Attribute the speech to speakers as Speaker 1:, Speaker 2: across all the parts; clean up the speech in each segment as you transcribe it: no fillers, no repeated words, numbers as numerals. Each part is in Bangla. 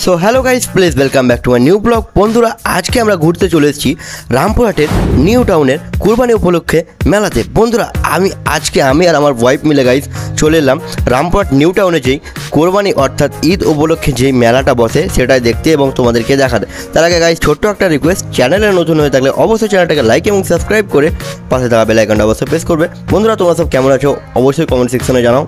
Speaker 1: So hello guys, please welcome back to my new blog. বন্ধুরা, আজকে আমরা ঘুরতে চলে এসেছি রামপুরহাটের নিউ টাউনের কুরবানি উপলক্ষে মেলাতে। বন্ধুরা, আমি আর আমার ওয়াইফ মিলে গাইস চলে এলাম রামপুরহাট নিউ টাউনে যেই কোরবানি অর্থাৎ ঈদ উপলক্ষে যেই মেলাটা বসে সেটাই দেখতে এবং তোমাদেরকে দেখাতে। তার আগে গাইস ছোট্ট একটা রিকোয়েস্ট, চ্যানেলে নতুন হয়ে থাকলে অবশ্যই চ্যানেলটাকে লাইক এবং সাবস্ক্রাইব করে পাশে থাকা বেল আইকনটা অবশ্যই প্রেস করবে। বন্ধুরা, তোমরা সব কেমন আছো অবশ্যই কমেন্ট সেকশনে জানাও।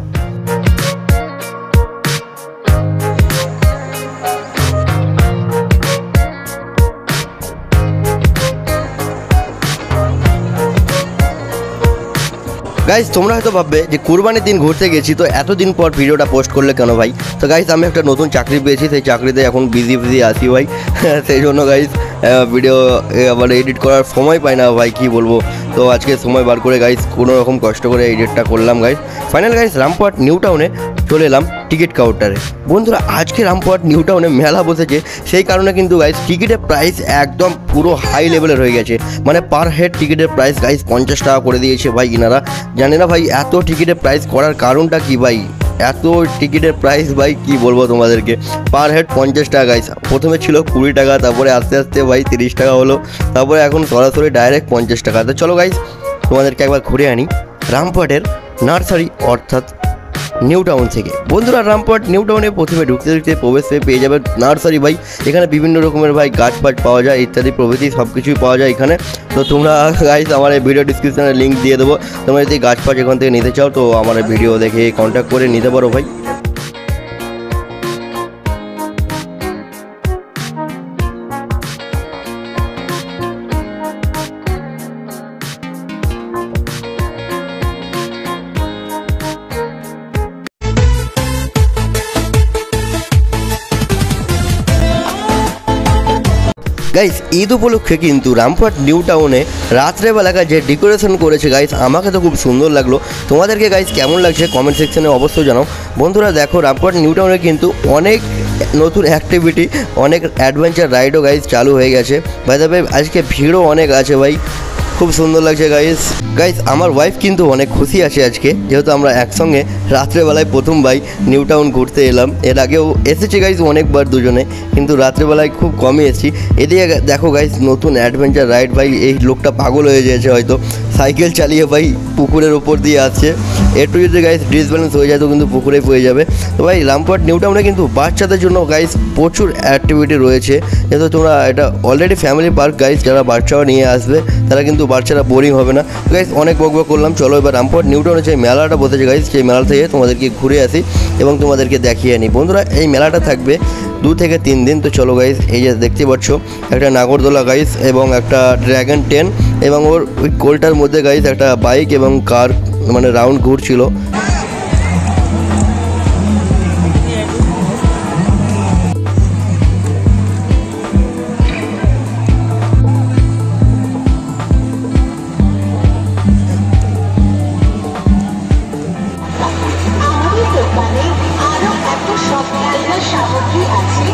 Speaker 1: গাইজ, তোমরা হয়তো ভাববে যে কুরবানির দিন ঘুরতে গেছি তো এতদিন পর ভিডিওটা পোস্ট করলে কেন ভাই? তো গাইজ, আমি একটা নতুন চাকরি পেয়েছি, সেই চাকরিতে এখন বিজি আছি ভাই। সেই জন্য গাইজ ভিডিও আবার এডিট করার সময় পাই না ভাই, কি বলবো। তো আজকে সময় বার করে গাইজ কোনো রকম কষ্ট করে এডিটটা করলাম guys. Final guys Rampurhat new টাউনে চলে এলাম টিকিট কাউন্টারে। বন্ধুরা, আজকে রামপুরহাট নিউ টাউনে মেলা বসেছে, সেই কারণে কিন্তু গাইজ টিকিটের প্রাইস একদম পুরো হাই লেভেলের হয়ে গেছে। মানে পার হেড টিকিটের প্রাইস গাইজ 50 টাকা করে দিয়েছে ভাই ইনারা। জানি না ভাই এত টিকিটের প্রাইস করার কারণটা কি ভাই, এত টিকিটের প্রাইস ভাই কি বলবো তোমাদেরকে। পার হেড 50 টাকা গাইজ, প্রথমে ছিল 20 টাকা, তারপরে আস্তে আস্তে ভাই 30 টাকা হলো, তারপরে এখন সরাসরি ডাইরেক্ট 50 টাকা। তো চলো গাইজ তোমাদেরকে একবার ঘুরে আনি রামপুরহাটের নার্সারি অর্থাৎ নিউ টাউন থেকে। বন্ধুরা, রামপুরহাট নিউ টাউনে প্রথমে ঢুকতে প্রবেশে পেয়ে যাবে নার্সারি ভাই। এখানে বিভিন্ন রকমের ভাই গাছ ফাছ পাওয়া যায়, ইত্যাদি প্রভৃতি সব কিছুই পাওয়া যায় এখানে। তো তোমরা গাইজ আমার এই ভিডিও ডিসক্রিপশনে লিঙ্ক দিয়ে দেবো, তোমরা যদি গাছ ফাছ এখান থেকে নিতে চাও তো আমার ভিডিও দেখে কন্ট্যাক্ট করে নিতে পারো ভাই। গাইস, ঈদ উপলক্ষে কিন্তু রামপুরহাট নিউ টাউনে রাত্রেবেলাকার যে ডেকোরেশন করেছে গাইস, আমাকে তো খুব সুন্দর লাগলো। তোমাদেরকে গাইস কেমন লাগছে কমেন্ট সেকশনে অবশ্যই জানাও। বন্ধুরা দেখো, রামপুরহাট নিউ টাউনে কিন্তু অনেক নতুন অ্যাক্টিভিটি, অনেক অ্যাডভেঞ্চার রাইডও গাইস চালু হয়ে গেছে ভাই। তবে আজকে ভিড়ও অনেক আছে ভাই, খুব সুন্দর লাগছে গাইস। আমার ওয়াইফ কিন্তু অনেক খুশি আছে আজকে, যেহেতু আমরা একসঙ্গে রাত্রেবেলায় প্রথম ভাই নিউ টাউন ঘুরতে এলাম। এর আগেও এসেছি গাইস অনেকবার দুজনে, কিন্তু রাত্রেবেলায় খুব কমই এসেছি। এদিকে দেখো গাইস নতুন অ্যাডভেঞ্চার রাইড ভাই, এই লোকটা পাগল হয়ে গেছে হয়তো, সাইকেল চালিয়ে ভাই পুকুরের ওপর দিয়ে আসছে। একটু যদি গাইস ডিসব্যালেন্স হয়ে যায় তো কিন্তু পুকুরে পড়ে যাবে। তো ভাই রামপুরহাট নিউ টাউনে কিন্তু বাচ্চাদের জন্য গাইস প্রচুর অ্যাক্টিভিটি রয়েছে, যেহেতু তোমরা এটা অলরেডি ফ্যামিলি পার্ক গাইস, যারা বাচ্চাও নিয়ে আসবে তারা কিন্তু বাচ্চারা বোরিং হবে না। গাইস অনেক বক করলাম, চলো এবার রামপুরহাট নিউ টাউনে যে মেলাটা বসেছে গাইস, সেই মেলা থেকে তোমাদেরকে ঘুরে আসি এবং তোমাদেরকে দেখিয়ে আনি। বন্ধুরা, এই মেলাটা থাকবে 2 থেকে 3 দিন। তো চলো গাইস, এই যে দেখতে পাচ্ছ একটা নাগরদোলা গাইস এবং একটা ড্র্যাগন ট্রেন এবং ওর ওই কোলটার মধ্যে গাইস একটা বাইক এবং কার মানে রাউন্ড ঘুরছিল।
Speaker 2: সামগ্রী আছে,